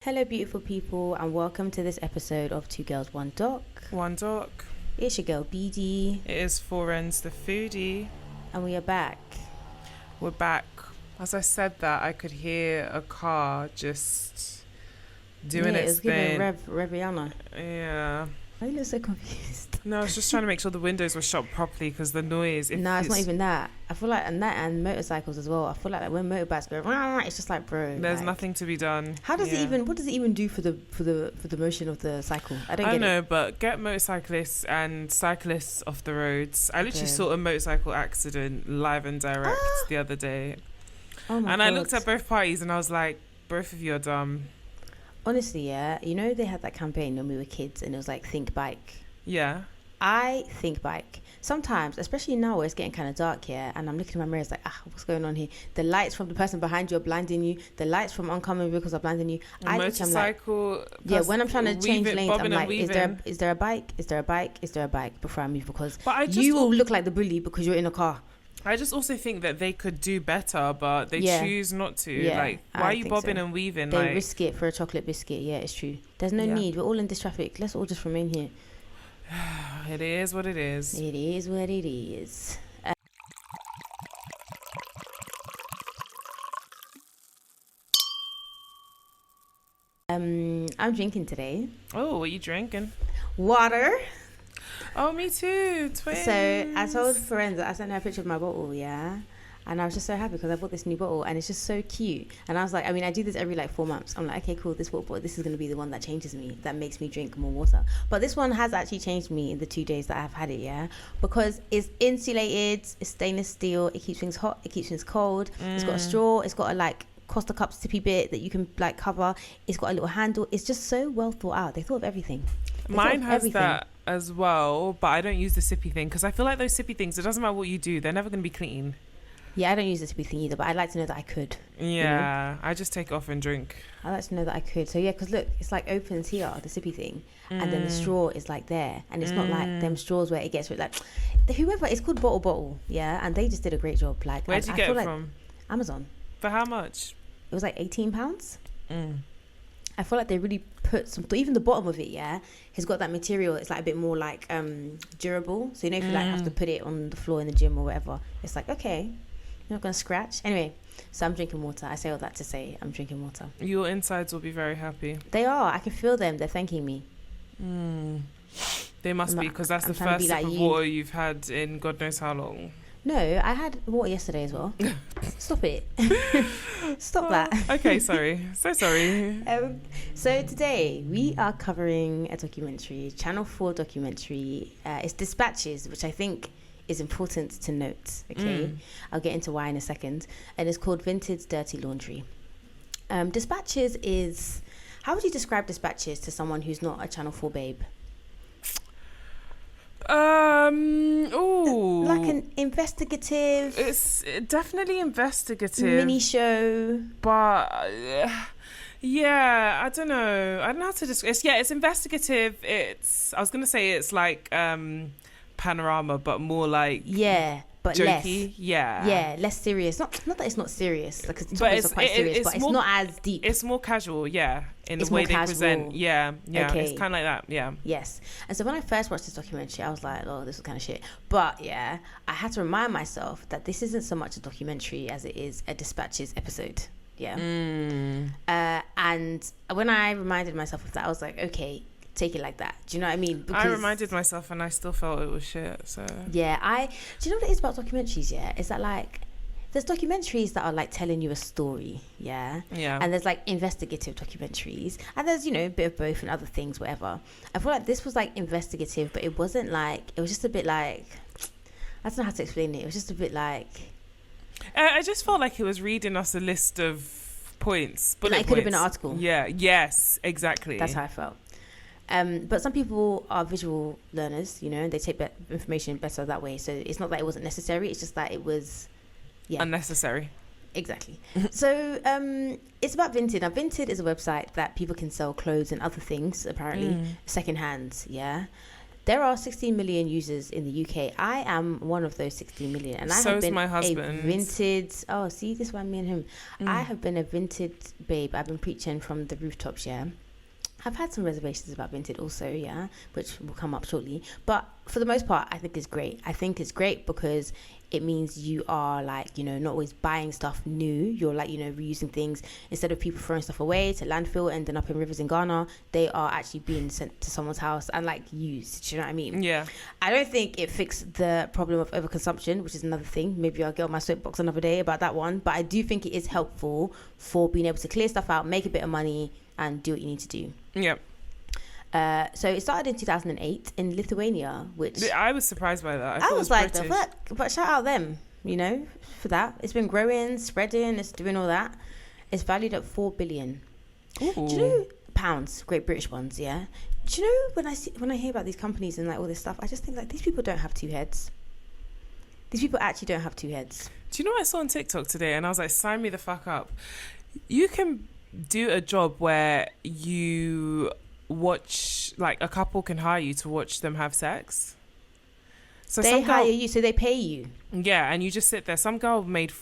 Hello, beautiful people, and welcome to this episode of Two Girls, One Doc. One Doc. It's your girl, BD. It is Four Ends the Foodie. And we are back. We're back. As I said that, I could hear a car just doing its thing. It was giving Reviana. Yeah. Why do you look so confused? No, I was just trying to make sure the windows were shut properly because the noise. No, it's not even that. I feel like, and motorcycles as well. I feel like when motorbikes go, it's just like, bro. There's nothing to be done. How does it even? What does it even do for the motion of the cycle? I don't know, but get motorcyclists and cyclists off the roads. I literally saw a motorcycle accident live and direct the other day. Oh my God. I looked at both parties and I was like, both of you are dumb. Honestly, yeah. You know, they had that campaign when we were kids and it was like, think bike. Yeah. I think bike. Sometimes, especially now where it's getting kind of dark here, and I'm looking in my mirror, it's like, what's going on here? The lights from the person behind you are blinding you. The lights from oncoming vehicles are blinding you. Motorcycle. When I'm trying to change lanes, I'm like, is there a bike? Is there a bike? Is there a bike before I move? Because you will look like the bully because you're in a car. I just also think that they could do better, but they choose not to. Yeah, like, why are you bobbing and weaving? They risk it for a chocolate biscuit. Yeah, it's true. There's no need. We're all in this traffic. Let's all just remain here. It is what it is. It is what it is. I'm drinking today. Oh, what are you drinking? Water. Oh, me too. Twins. So I told friends, I sent her a picture of my bottle, yeah? And I was just so happy because I bought this new bottle and it's just so cute. And I was like, I do this every 4 months. I'm like, okay, cool, this bottle, this is going to be the one that changes me, that makes me drink more water. But this one has actually changed me in the 2 days that I've had it, yeah? Because it's insulated, it's stainless steel, it keeps things hot, it keeps things cold. It's got a straw, it's got a Costa Cups tippy bit that you can cover. It's got a little handle. It's just so well thought out. They thought of everything. Mine has that as well, but I don't use the sippy thing because I feel like those sippy things, it doesn't matter what you do, they're never going to be clean. Yeah, I don't use the sippy thing either, but I'd like to know that I could. Yeah, I just take it off and drink. I'd like to know that I could. So yeah, because look, it's opens here, the sippy thing, and then the straw is there, and it's not like them straws where it gets whoever, it's called Bottle, yeah, and they just did a great job. Where'd you get it from? Amazon. For how much? It was £18. I feel like they really put some even the bottom of it, yeah, has got that material. It's a bit more durable. So if you have to put it on the floor in the gym or whatever, it's okay, you're not gonna scratch. Anyway, so I'm drinking water. I say all that to say I'm drinking water. Your insides will be very happy. They are. I can feel them. They're thanking me. They must be, because that's the first sip of water you've had in God knows how long. No, I had water yesterday as well. Stop it. Stop that. Okay, sorry. So sorry. So today we are covering a documentary, Channel 4 documentary. It's Dispatches, which I think is important to note. Okay, I'll get into why in a second. And it's called Vinted's Dirty Laundry. Dispatches is... How would you describe Dispatches to someone who's not a Channel 4 babe? Like an investigative, it's definitely investigative mini show, but yeah, I don't know how to describe. It's investigative. I was gonna say it's like Panorama, but more like but jokey. Less serious. Not that it's not serious, because the topics are quite serious, but it's not as deep. It's more casual, in the way they present. Okay. It's kind of like that. Yes. And so when I first watched this documentary, I was like, oh, this is kind of shit. But I had to remind myself that this isn't so much a documentary as it is a Dispatches episode. And when I reminded myself of that, I was like, okay, take it like that. Do you know what I mean? Because I reminded myself and I still felt it was shit. So do you know what it is about documentaries? Is that there's documentaries that are telling you a story, and there's investigative documentaries, and there's a bit of both and other things, whatever. I feel like this was investigative, but it wasn't it was just a bit I don't know how to explain it. It was just a bit I just felt like it was reading us a list of points, but it could have been an article. Yes, exactly. That's how I felt. But some people are visual learners, they take information better that way. So it's not that it wasn't necessary. It's just that it was, unnecessary. Exactly. So it's about Vinted. Now, Vinted is a website that people can sell clothes and other things, apparently, secondhand. There are 16 million users in the UK. I am one of those 16 million, and I So have is been my a husband. Vinted. Oh, see, this one, me and him. I have been a Vinted babe. I've been preaching from the rooftops. Yeah, I've had some reservations about Vinted also. Yeah, which will come up shortly. But for the most part, I think it's great. I think it's great because it means you are like, you know, not always buying stuff new. You're like, you know, reusing things. Instead of people throwing stuff away to landfill, ending up in rivers in Ghana, they are actually being sent to someone's house and like used. Do you know what I mean? Yeah. I don't think it fixed the problem of overconsumption, which is another thing. Maybe I'll get on my soapbox another day about that one. But I do think it is helpful for being able to clear stuff out, make a bit of money, and do what you need to do. Yeah. So it started in 2008 in Lithuania, which I was surprised by that. I was like, British. the fuck? But shout out them, you know, for that. It's been growing, spreading, it's doing all that. It's valued at 4 billion. Ooh. Do you know pounds, Great British ones? Yeah. Do you know when I hear about these companies and like all this stuff, I just think like these people don't have two heads. These people actually don't have two heads. Do you know what I saw on TikTok today? And I was like, sign me the fuck up. You can do a job where you watch, like a couple can hire you to watch them have sex. So they hire you, so they pay you. Yeah, and you just sit there. Some girl made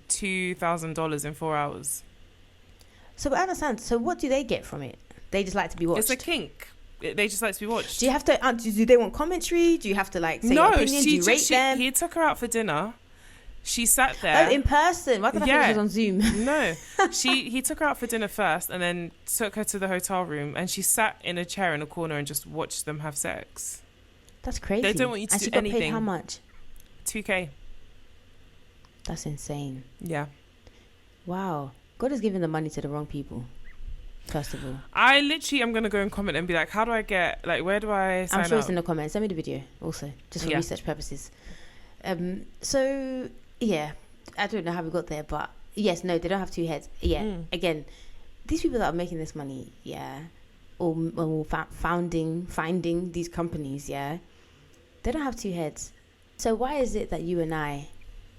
$2,000 in 4 hours. So I understand. So what do they get from it? They just like to be watched. It's a kink. They just like to be watched. Do you have to? Do they want commentary? Do you have to like say your opinion? Do you rate them? He took her out for dinner. She sat there. Oh, in person. Why did I think it was on Zoom? No, he took her out for dinner first, and then took her to the hotel room, and she sat in a chair in a corner and just watched them have sex. That's crazy. They don't want you to and do she got anything. Paid how much? $2,000. That's insane. Yeah. Wow. God is giving the money to the wrong people. First of all, I literally am gonna go and comment and be like, how do I get, like, where do I sign I'm sure up? it's in the comments. Send me the video also, just for Yeah. research purposes. So yeah, I don't know how we got there, but yes, no, they don't have two heads. Yeah, again, these people that are making this money, yeah, or finding these companies, yeah, they don't have two heads. So why is it that you and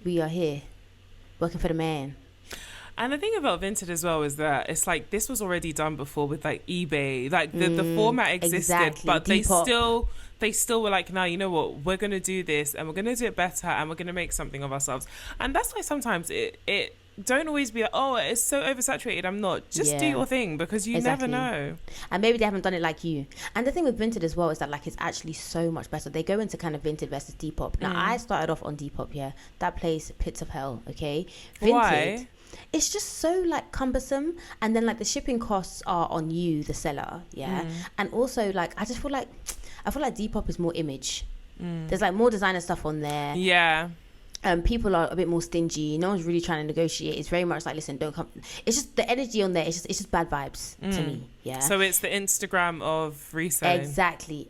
we are here working for the man? And the thing about Vinted as well is that it's like this was already done before with like eBay. Like the format existed, exactly. but Depop. they still were like, no, you know what? We're gonna do this, and we're gonna do it better, and we're gonna make something of ourselves. And that's why sometimes it don't always be like, oh, it's so oversaturated. I'm not. Just do your thing, because you never know. And maybe they haven't done it like you. And the thing with Vinted as well is that like it's actually so much better. They go into kind of Vinted versus Depop. Now I started off on Depop. Yeah, that place, pits of hell. Okay, Vinted. Why? It's just so like cumbersome, and then like the shipping costs are on you, the seller, and also like I feel like Depop is more image. There's like more designer stuff on there. Yeah. People are a bit more stingy. No one's really trying to negotiate. It's very much like, listen, don't come. It's just the energy on there. It's just bad vibes to me. Yeah. So it's the Instagram of reselling. Exactly.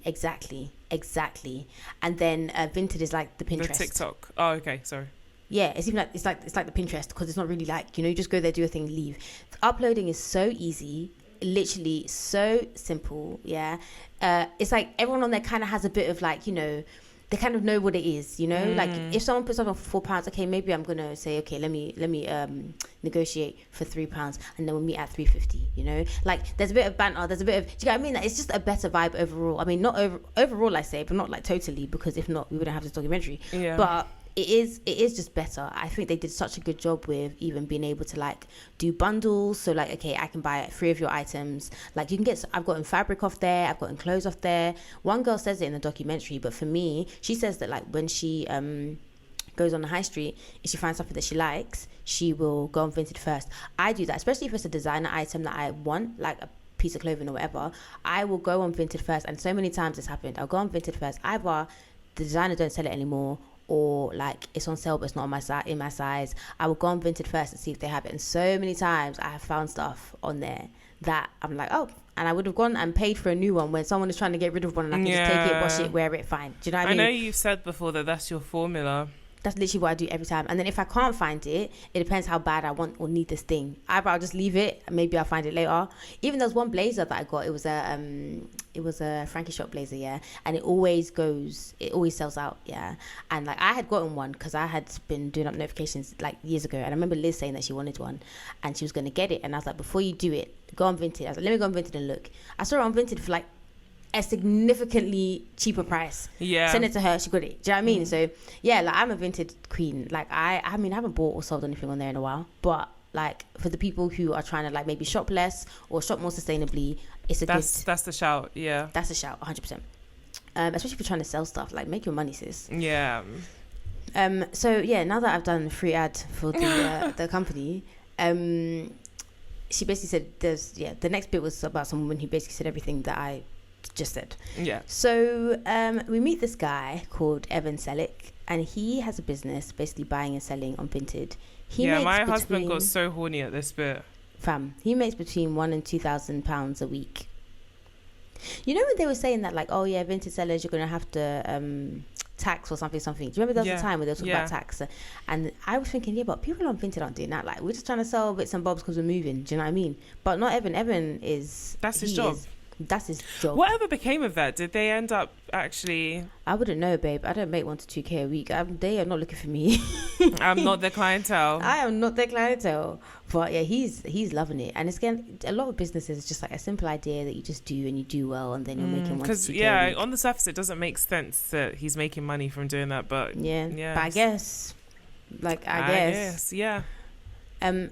And then Vinted is like the Pinterest. The TikTok. Oh, okay. Sorry. Yeah, it's even like it's like the Pinterest, because it's not really like, you know, you just go there, do a thing, leave. Uploading is so easy, literally so simple. Yeah, it's like everyone on there kind of has a bit of like, you know, they kind of know what it is, you know. Like if someone puts up for £4, okay, maybe I'm gonna say, okay, let me negotiate for £3, and then we'll meet at £3.50. You know, like there's a bit of banter, there's a bit of, do you get what I mean? Like, it's just a better vibe overall. I mean, not overall, I say, but not like totally, because if not, we wouldn't have this documentary. Yeah. But it is just better. I think they did such a good job with even being able to like do bundles. So like, okay, I can buy 3 of your items. Like you can get, I've gotten fabric off there, I've gotten clothes off there. One girl says it in the documentary, but for me, she says that like when she goes on the high street, if she finds something that she likes, she will go on Vinted first. I do that, especially if it's a designer item that I want, like a piece of clothing or whatever. I will go on Vinted first, and so many times it's happened. I'll go on Vinted first. Either the designer don't sell it anymore, or like it's on sale but it's not on my in my size. I will go on Vinted first and see if they have it. And so many times I have found stuff on there that I'm like, oh, and I would have gone and paid for a new one when someone is trying to get rid of one, and I can just take it, wash it, wear it, fine. Do you know what I mean? I know you've said before that that's your formula. That's literally what I do every time. And then if I can't find it, it depends how bad I want or need this thing. Either I'll just leave it, and maybe I'll find it later. Even there's one blazer that I got. It was a Frankie Shop blazer, yeah. And it always sells out, yeah. And like I had gotten one because I had been doing up notifications like years ago, and I remember Liz saying that she wanted one, and she was going to get it. And I was like, before you do it, go on Vinted. I was like, let me go on Vinted and look. I saw it on Vinted for like a significantly cheaper price. Yeah. Send it to her, she got it. Do you know what I mean? So yeah, like I'm a Vinted queen. Like I mean I haven't bought or sold anything on there in a while, but like for the people who are trying to like maybe shop less or shop more sustainably, it's that's the shout. Yeah, that's a shout, 100%. Especially if you're trying to sell stuff, like make your money, sis. Yeah. So yeah, now that I've done a free ad for the company, she basically said the next bit was about some woman who basically said everything that I just said. Yeah. So we meet this guy called Evan Selick, and he has a business basically buying and selling on Vinted. My husband got so horny at this bit. Fam, he makes between £1,000 and £2,000 a week. You know when they were saying that, like, oh yeah, Vinted sellers, you're gonna have to tax or something. Do you remember there was a time where they were talking about tax? And I was thinking, yeah, but people on Vinted aren't doing that. Like, we're just trying to sell bits and bobs because we're moving. Do you know what I mean? But not Evan. Evan is that's his job. That's his job. Whatever became of that? Did they end up actually? I wouldn't know, babe. I don't make 1 to 2K a week. They are not looking for me. I'm not their clientele. I am not their clientele. But yeah, he's loving it. And it's again, a lot of businesses, it's just like a simple idea that you just do and you do well, and then you're making 1 to 2K a week. On the surface, it doesn't make sense that he's making money from doing that. But yeah. But I guess, I guess, yeah.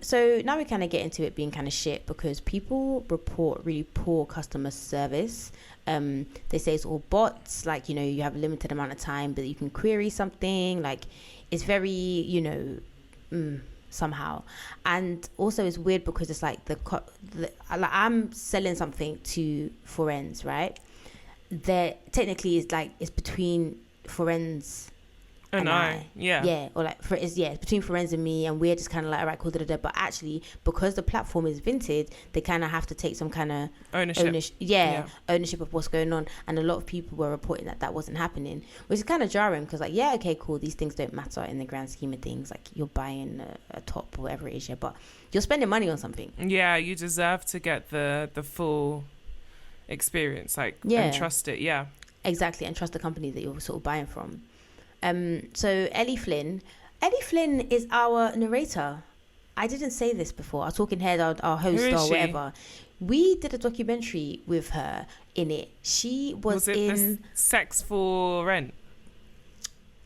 So now we kind of get into it being kind of shit because people report really poor customer service. They say it's all bots, like, you know, you have a limited amount of time but you can query something, like it's very, you know, somehow. And also it's weird because it's like I'm selling something to Forens, right? There technically is like it's between Forens and I. Yeah, or like it's between Forens and me, and we're just kind of like, all right, cool, but actually because the platform is Vinted, they kind of have to take some kind of ownership of what's going on. And a lot of people were reporting that wasn't happening, which is kind of jarring because, like, yeah, okay, cool, these things don't matter in the grand scheme of things. Like, you're buying a top or whatever it is, but you're spending money on something. Yeah, you deserve to get the full experience, and trust it. Yeah, exactly, and trust the company that you're sort of buying from. So Ellie Flynn is our narrator. I didn't say this before. Our talking head, our host, or whatever. We did a documentary with her in it. She was in Sex for Rent.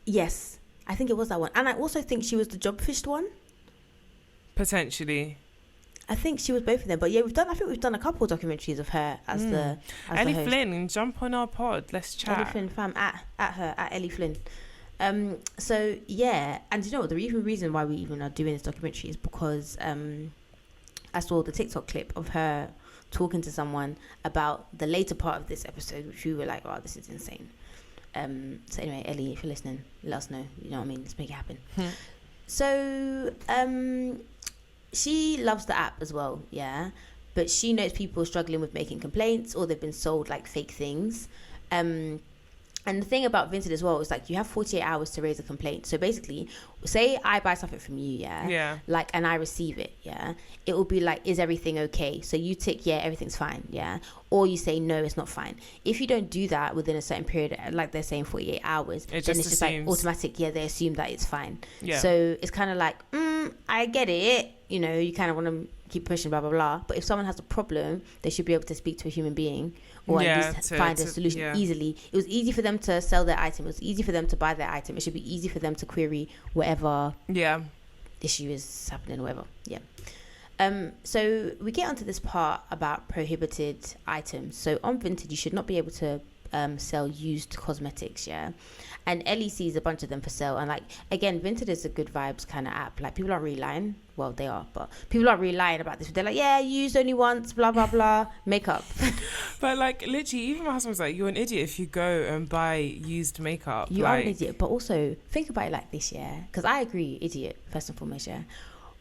Yes, I think it was that one, and I also think she was the Jobfished one. Potentially. I think she was both of them, but yeah, I think we've done a couple of documentaries of her as Ellie the host. Flynn, jump on our pod. Let's chat. Ellie Flynn, fam, at her, at Ellie Flynn. So yeah, and you know what, the reason why we even are doing this documentary is because I saw the TikTok clip of her talking to someone about the later part of this episode, which we were like, oh, this is insane. So anyway, Ellie, if you're listening, let us know. You know what I mean? Let's make it happen. So she loves the app as well, yeah, but she knows people struggling with making complaints, or they've been sold like fake things. And the thing about Vinted as well is, like, you have 48 hours to raise a complaint. So basically, say I buy something from you, like, and I receive it, it will be like, is everything okay? So you tick, yeah, everything's fine, or you say, no, it's not fine. If you don't do that within a certain period, like they're saying 48 hours, then it's just like automatic, they assume that it's fine. So it's kind of like, I get it, you know, you kind of want to keep pushing, blah blah blah, but if someone has a problem, they should be able to speak to a human being, or at least find a solution easily. It was easy for them to sell their item, it was easy for them to buy their item, it should be easy for them to query whatever issue is happening, or whatever. So we get onto this part about prohibited items. So on Vinted, you should not be able to sell used cosmetics, and Ellie sees a bunch of them for sale. And, like, again, Vinted is a good vibes kind of app. Like, people aren't really lying. Well, they are, but people aren't really lying about this. They're like, yeah, used only once, blah blah blah, makeup. But, like, literally, even my husband was like, you're an idiot if you go and buy used makeup. You are an idiot. But also think about it like this, because I agree, idiot first and foremost,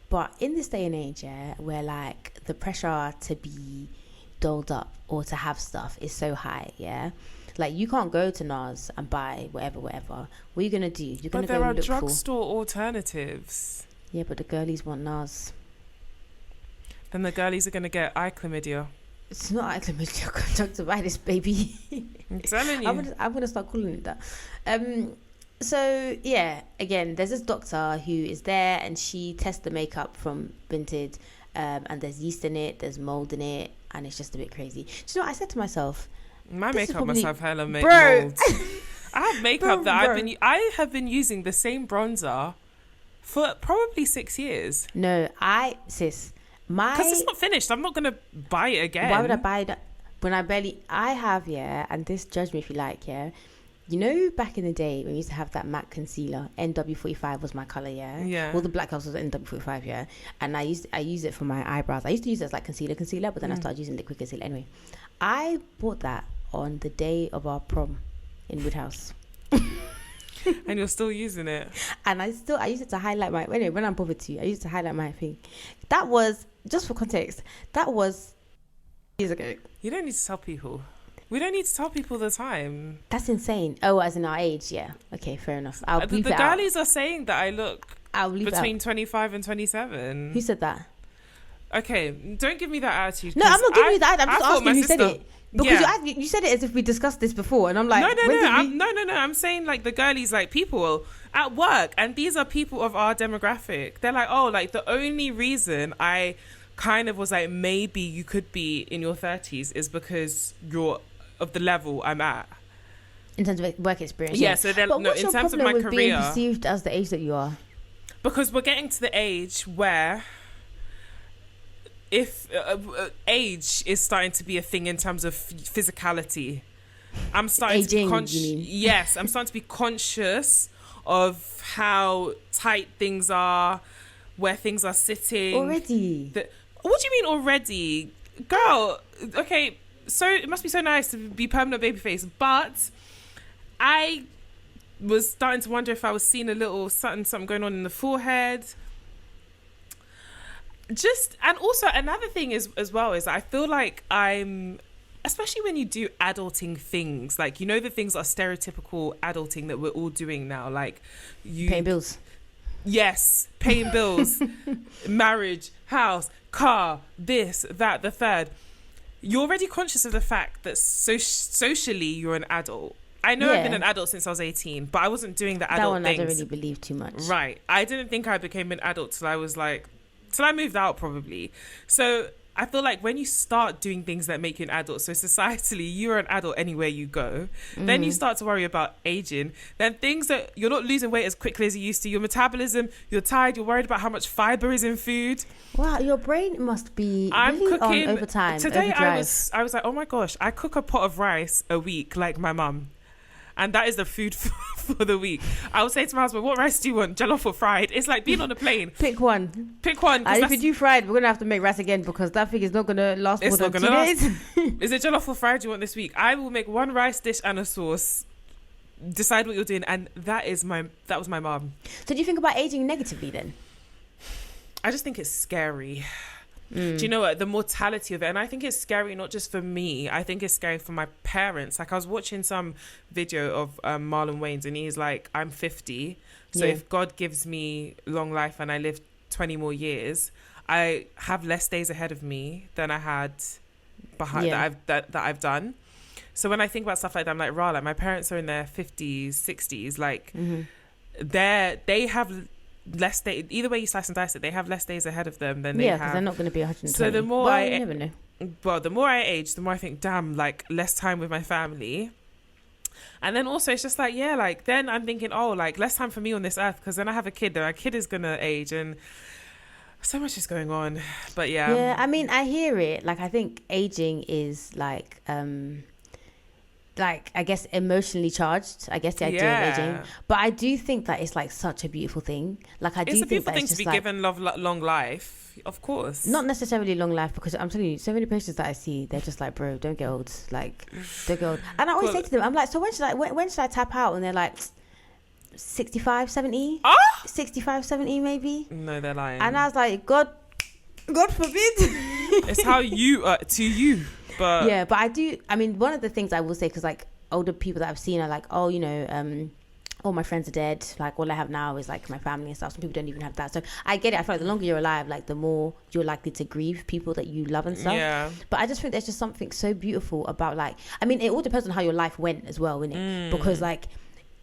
but in this day and age, where, like, the pressure to be dolled up or to have stuff is so high, like, you can't go to NARS and buy whatever. What are you gonna do? You're gonna go look for. But there are drugstore alternatives. Yeah, but the girlies want NARS. Then the girlies are gonna get eye chlamydia. It's not eye chlamydia, conjunctivitis, baby. I'm telling you. I'm gonna start calling it that. So yeah, again, there's this doctor who is there, and she tests the makeup from Vinted, and there's yeast in it, there's mold in it, and it's just a bit crazy. Do you know what I said to myself? My This is makeup must probably- have hella Bro. mold. I have makeup that Bro. I have been using the same bronzer for probably 6 years. No, sis, Because it's not finished. I'm not gonna buy it again. why would I buy that when I have, yeah, and this, judge me if you like, yeah. You know, back in the day when we used to have that MAC concealer, NW45 was my color, yeah. Yeah. All the black colors was NW45, yeah. And I use it for my eyebrows. I used to use it as like concealer, but then I started using liquid concealer. Anyway, I bought that on the day of our prom in Woodhouse. And you're still using it. And I use it to highlight my, anyway, when I'm bothered to, I use it to highlight my thing. That was, just for context, that was years ago. You don't need to tell people. We don't need to tell people the time. That's insane. Oh, as in our age, yeah. Okay, fair enough. I'll The bleep it out. girlies are saying that I look I'll leave between it 25 and 27. out. Who said that? Okay, don't give me that attitude. No, I'm not giving you that. I'm I just thought asking my who said sister- it. Because Yeah. you said it as if we discussed this before, and I'm like, No. when did we- No. I'm saying like the girlies, like people at work, and these are people of our demographic. They're like, oh, like the only reason I kind of was like, maybe you could be in your 30s is because you're of the level I'm at. in terms of work experience. Yeah, so they're But no, what's in your terms of problem my with being career, perceived as the age that you are? because we're getting to the age where if age is starting to be a thing in terms of physicality. I'm starting to be Aging, conscious. you mean? Yes, I'm starting to be conscious of how tight things are, where things are sitting. Already. What do you mean already? Girl, okay, so it must be so nice to be permanent babyface, but I was starting to wonder if I was seeing a little something going on in the forehead. And also another thing is as well is I feel like I'm, especially when you do adulting things, like, you know, the things that are stereotypical adulting that we're all doing now, like you Paying bills. Yes, paying bills, marriage, house, car, this, that, the third. You're already conscious of the fact that socially you're an adult. I know I've been an adult since I was 18, but I wasn't doing the adult one things. I don't really believe too much. Right. I didn't think I became an adult till I moved out probably. So I feel like when you start doing things that make you an adult, so societally you're an adult anywhere you go, then you start to worry about aging. Then things that you're not losing weight as quickly as you used to, your metabolism, you're tired, you're worried about how much fiber is in food. Wow, your brain must be I'm really cooking on overtime. today. Overdrive. I was like, oh my gosh, I cook a pot of rice a week like my mum. And that is the food for the week. I would say to my husband, what rice do you want? Jollof or fried? It's like being on a plane. Pick one. Pick one. And if you do fried, we're going to have to make rice again because that thing is not going to last more It's than not 2 gonna days. Is it jollof or fried you want this week? I will make one rice dish and a sauce. Decide what you're doing. And that was my mum. So do you think about aging negatively then? I just think it's scary. Do you know what? The mortality of it. And I think it's scary not just for me. I think it's scary for my parents. Like I was watching some video of Marlon Wayans and he's like, I'm 50. So Yeah. if God gives me long life and I live 20 more years, I have less days ahead of me than I had behind that I've done. So when I think about stuff like that, I'm like, rah, like my parents are in their 50s, 60s. Like they have less days. Either way you slice and dice it, they have less days ahead of them than they have. Yeah, because they're not going to be 120. So the more well, you never know. Well, the more I age, the more I think, damn, like less time with my family. And then also it's just like, yeah, like then I'm thinking, oh, like less time for me on this earth because then I have a kid, then my kid is gonna age and so much is going on. But Yeah, I mean, I hear it. Like, I think aging is like I guess emotionally charged. I guess the idea of aging, but I do think that it's like such a beautiful thing. Like, I do it's a think beautiful that thing it's to just be like, given long life, of course. not necessarily long life, because I'm telling you, so many patients that I see, they're just like, bro, don't get old. Like, don't get old. And I always say to them, I'm like, so when should I tap out? And they're like, 65, 70, 65, 70 maybe. No, they're lying. And I was like, God forbid. It's how you to you. But yeah, but I mean, one of the things I will say, because like older people that I've seen are like, oh, you know, all my friends are dead. Like, all I have now is like my family and stuff. Some people don't even have that. So I get it. I feel like the longer you're alive, like the more you're likely to grieve people that you love and stuff. Yeah. But I just think there's just something so beautiful about, like, I mean, it all depends on how your life went as well, innit? Because like,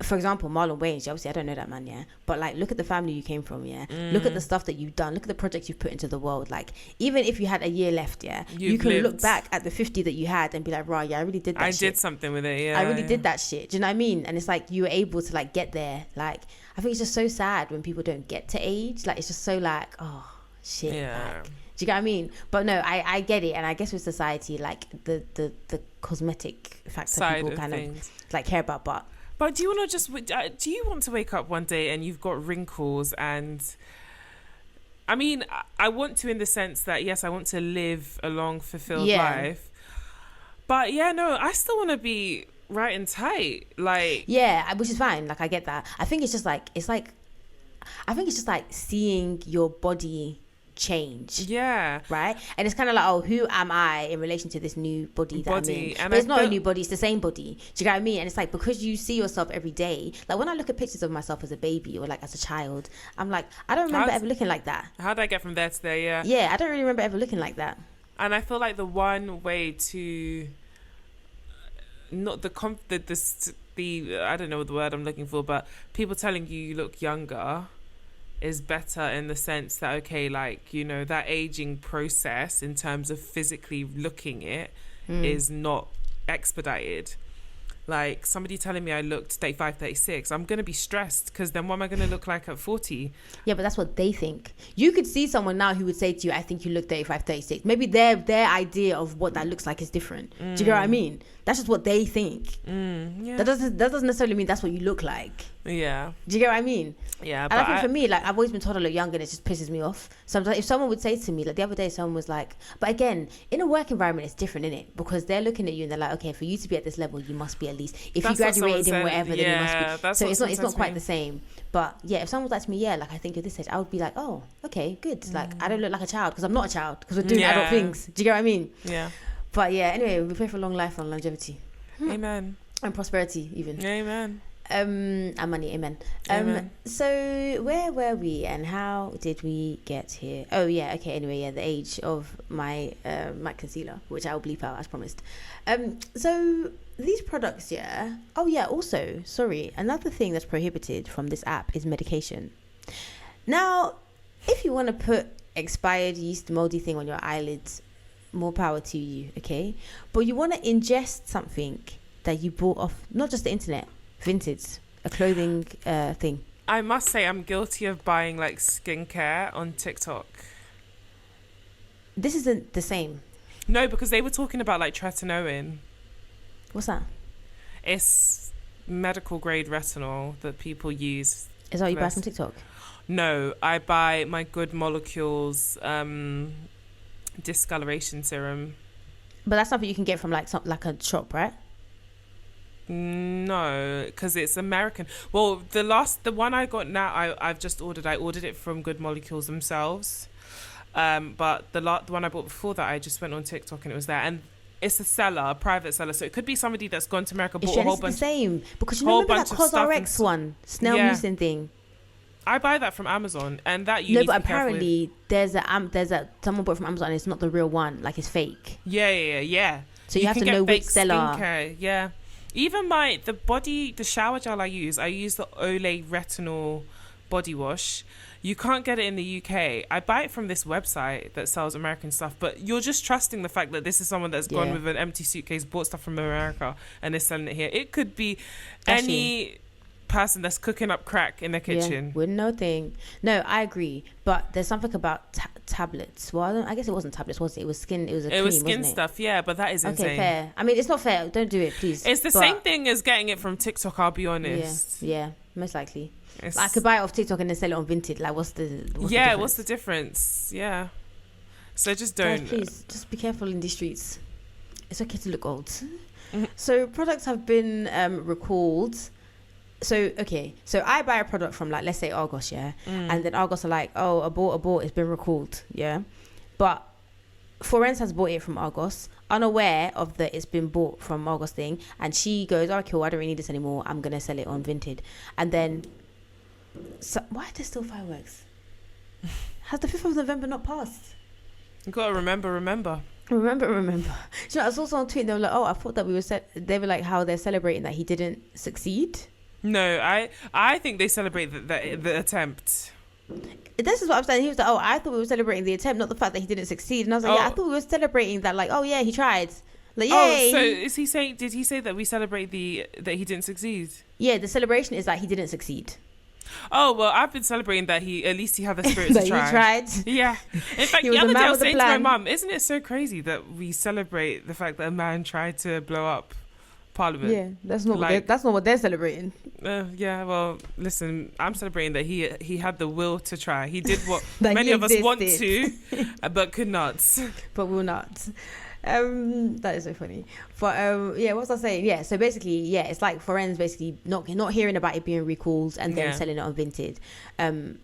for example, Marlon Wayans, obviously I don't know that man, yeah, but like look at the family you came from, yeah. Look at the stuff that you've done, look at the projects you've put into the world. Like even if you had a year left, yeah, you can look back at the 50 that you had and be like, right, yeah, I really did that shit. I did something with it, yeah. I really did that shit. Do you know what I mean? And it's like you were able to like get there. Like I think it's just so sad when people don't get to age. Like it's just so like, oh shit. Yeah. Like, do you get what I mean? But no, I get it. And I guess with society, like the cosmetic factor Side people of kind things. of like care about, But do you want to wake up one day and you've got wrinkles? And I mean, I want to in the sense that, yes, I want to live a long, fulfilled life. But yeah, no, I still want to be right and tight. Like, yeah, which is fine. Like, I get that. I think it's just like seeing your body change. Yeah. Right? And it's kind of like, oh, who am I in relation to this new body that I'm in? But it's not a new body, it's the same body. Do you get what I mean? And it's like, because you see yourself every day, like when I look at pictures of myself as a baby or like as a child, I'm like, I don't remember ever looking like that. How did I get from there to there? Yeah. Yeah, I don't really remember ever looking like that. And I feel like the one way to not the I don't know the word I'm looking for, but people telling you look younger is better in the sense that, okay, like, you know, that aging process in terms of physically looking it is not expedited. Like somebody telling me I looked 35, 36, I'm going to be stressed because then what am I going to look like at 40? Yeah, but that's what they think. You could see someone now who would say to you, I think you look 35, 36. Maybe their idea of what that looks like is different. Do you get what I mean? That's just what they think. Yeah. That doesn't necessarily mean that's what you look like. Yeah. Do you get what I mean? Yeah. And I think for me, like, I've always been told I look younger and it just pisses me off. Sometimes if someone would say to me, like the other day, someone was like, but again, in a work environment, it's different, innit? Because they're looking at you and they're like, okay, for you to be at this level, you must be at least, if you graduated in whatever, then you must be. So it's not quite the same. But yeah, if someone was like to me, yeah, like I think you're this age, I would be like, oh, okay, good. Like I don't look like a child because I'm not a child because we're doing adult things. Do you get what I mean? Yeah. But yeah, anyway, we pray for long life and longevity. Amen. And prosperity even. Amen. And money, amen. So where were we and how did we get here? Oh yeah, okay, anyway, yeah, the age of my MAC concealer, which I'll bleep out as promised. So these products, yeah. Oh yeah, also, sorry, another thing that's prohibited from this app is medication. Now, if you want to put expired yeast moldy thing on your eyelids, more power to you, okay? But you want to ingest something that you bought off not just the internet, Vinted, a clothing thing. I must say I'm guilty of buying like skincare on TikTok. This isn't the same. No, because they were talking about like tretinoin. What's that? It's medical grade retinol that people use. Is that what you buy from TikTok? No, I buy my Good Molecules discoloration serum. But that's something you can get from like a shop, right? No, because it's American. Well, the one I got now, I've just ordered. I ordered it from Good Molecules themselves. But the one I bought before that, I just went on TikTok and it was there. And it's a private seller, so it could be somebody that's gone to America, bought a whole bunch. It's the same because you remember that CosRx one, snail mucin thing. I buy that from Amazon, and that you. No, but apparently there's a someone bought it from Amazon and it's not the real one, like it's fake. Yeah. So you have to know which seller. Skincare, yeah. Even the shower gel I use the Olay Retinol body wash. You can't get it in the UK. I buy it from this website that sells American stuff, but you're just trusting the fact that this is someone that's gone with an empty suitcase, bought stuff from America, and is selling it here. It could be any person that's cooking up crack in their kitchen. Wouldn't know thing. No, I agree. But there's something about tablets. Well, I guess it wasn't tablets, was it? It was skin. It was cream, skin stuff. Yeah, but that is insane. Okay, fair. I mean, it's not fair. Don't do it, please. It's the same thing as getting it from TikTok. I'll be honest. Yeah, most likely. I could buy it off TikTok and then sell it on Vinted. Like, what's the difference? Yeah. So just don't. Guys, please, just be careful in these streets. It's okay to look old. So products have been recalled. So I buy a product from, like, let's say Argos, and then Argos are like, oh, abort, it's been recalled, but Florence has bought it from Argos, unaware of the it's been bought from Argos thing, and she goes, oh, cool, I don't really need this anymore, I'm gonna sell it on Vinted. And then why are there still fireworks? Has the 5th of November not passed? You gotta remember. Remember. You know, I saw someone tweet, they were like, oh, I thought that they were like how they're celebrating that he didn't succeed. No, I think they celebrate the attempt. This is what I'm saying. He was like, oh, I thought we were celebrating the attempt, not the fact that he didn't succeed. And I was like, yeah, I thought we were celebrating that, like, oh yeah, he tried. Like, yay. Oh, so is he saying? Did he say that we celebrate that he didn't succeed? Yeah, the celebration is that he didn't succeed. Oh well, I've been celebrating that at least he had the spirit to try. He tried. Yeah. In fact, the other day I was saying to my mum, isn't it so crazy that we celebrate the fact that a man tried to blow up Parliament? Yeah, that's not what they're celebrating. Yeah, well, listen, I'm celebrating that he had the will to try. He did what That many he of us want to, existed. but could not. But will not. That is so funny. But yeah, what was I saying? Yeah, so basically, yeah, it's like Foren's basically not hearing about it being recalled and then selling it on Vinted.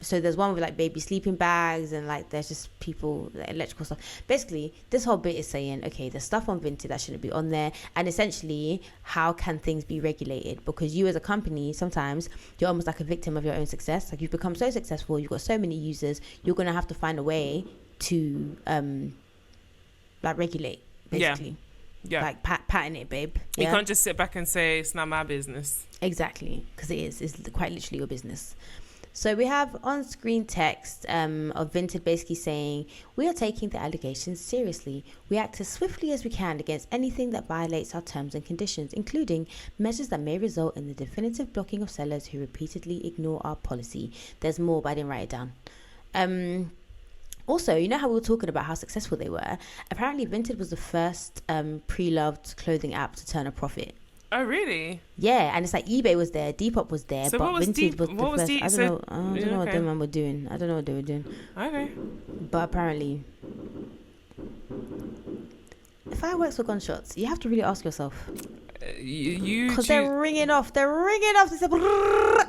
So there's one with like baby sleeping bags and like there's just people, like, electrical stuff. Basically, this whole bit is saying, okay, there's stuff on Vinted that shouldn't be on there, and essentially, how can things be regulated? Because you as a company, sometimes you're almost like a victim of your own success. Like you've become so successful, you've got so many users, you're gonna have to find a way to like regulate. Basically, yeah. Like patent it, babe. You can't just sit back and say it's not my business. Exactly, because it's quite literally your business. So we have on-screen text of Vinted basically saying, we are taking the allegations seriously. We act as swiftly as we can against anything that violates our terms and conditions, including measures that may result in the definitive blocking of sellers who repeatedly ignore our policy. There's more, but I didn't write it down. Also, you know how we were talking about how successful they were? Apparently, Vinted was the first pre-loved clothing app to turn a profit. Oh, really? Yeah, and it's like eBay was there, Depop was there, so but Vinted was the first. I don't know what them man were doing. I don't know what they were doing. Okay. But apparently, fireworks or gunshots, you have to really ask yourself. Because they're ringing off. They're ringing off. It's like,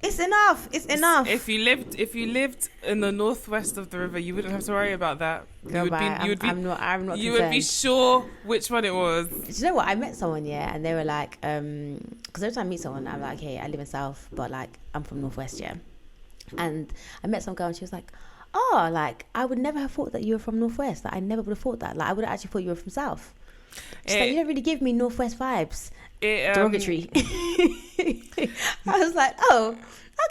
it's enough. It's enough. If you lived in the northwest of the river, you wouldn't have to worry about that. I'm not you would be sure which one it was. Do you know what? I met someone, yeah, and they were like, because every time I meet someone, I'm like, hey, I live in South, but like I'm from Northwest, yeah. And I met some girl, and she was like, oh, like I would never have thought that you were from Northwest. Like I never would have thought that. Like I would have actually thought you were from South. She's like, you don't really give me Northwest vibes. Derogatory. I was like, oh,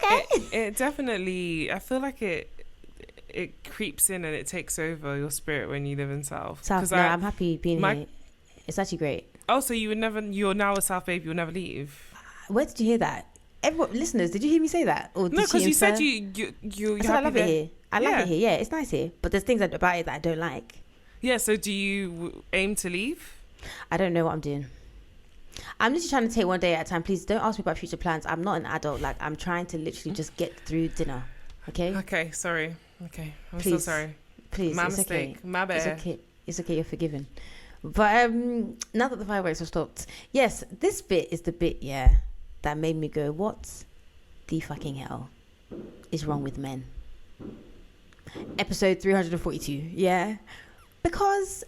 okay. It definitely, I feel like it creeps in and it takes over your spirit when you live in South. No, I'm happy being here. It's actually great. Oh, so you're now a South babe, you'll never leave. Where did you hear that? Listeners, did you hear me say that? Or no, because you said you I said I love it here. I like it here. Yeah, it's nice here. But there's things about it that I don't like. Yeah, so do you aim to leave? I don't know what I'm doing. I'm literally trying to take one day at a time. Please don't ask me about future plans. I'm not an adult. Like I'm trying to literally just get through dinner. Okay? Okay, sorry. Okay. I'm please, so sorry. Please, my it's mistake. Okay. My bad. It's okay. It's okay, you're forgiven. But now that the fireworks have stopped, yes, this bit is the bit, yeah, that made me go, what the fucking hell is wrong with men? Episode 342, yeah? Because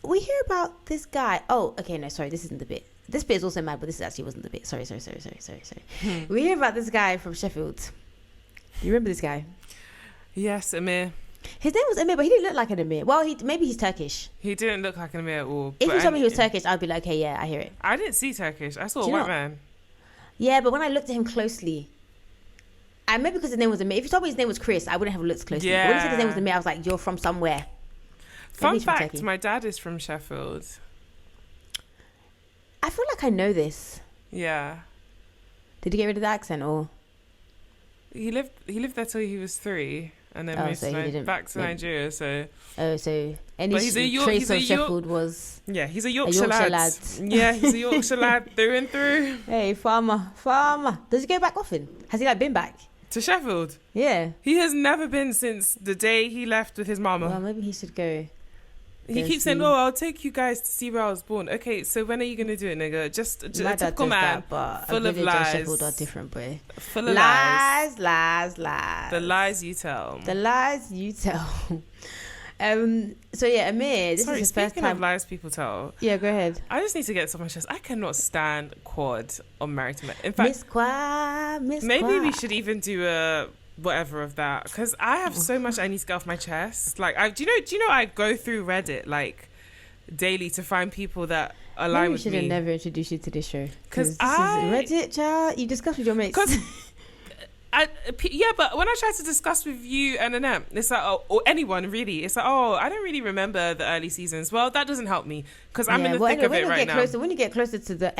we hear about this guy. Oh, okay, no, sorry, this isn't the bit. This bit is also mad, but this actually wasn't the bit. Sorry. We hear about this guy from Sheffield. You remember this guy? Yes, Amir. His name was Amir, but he didn't look like an Amir. Well, maybe he's Turkish. He didn't look like an Amir at all. If you told me he was Turkish, I'd be like, okay, yeah, I hear it. I didn't see Turkish. I saw a white man. Yeah, but when I looked at him closely, and maybe because his name was Amir. If you told me his name was Chris, I wouldn't have looked closely. Yeah. But when he said his name was Amir, I was like, you're from somewhere. Fun fact, my dad is from Sheffield. I feel like I know this. Yeah. Did he get rid of the accent or? He lived there till he was 3 and then moved back to Nigeria. So. Oh, so any trace of Sheffield was. Yeah, he's a Yorkshire lad. Yeah, he's a Yorkshire lad through and through. Hey, farmer. Does he go back often? Has he been back? To Sheffield? Yeah. He has never been since the day he left with his mama. Well, maybe he should go. He keeps saying, "Oh, I'll take you guys to see where I was born." Okay, so when are you gonna do it, nigga? Just a typical man, full of lies. Sheffield are different, boy. Full of lies. The lies you tell. So yeah, Amir, this is his first time. Of lies people tell. Yeah, go ahead. I just need to get this off my chest. I cannot stand quad or married to men. In fact, maybe we should even do a whatever of that, because I have so much I need to get off my chest. Like, do you know I go through Reddit like daily to find people that Maybe align we with should have me. never introduced you to this show. 'Cause Is Reddit, child. You discuss with your mates. Because but when I try to discuss with you and Annette, it's like, or anyone really, it's like, I don't really remember the early seasons. Well, that doesn't help me because I'm in the thick of it right now. When you get closer to the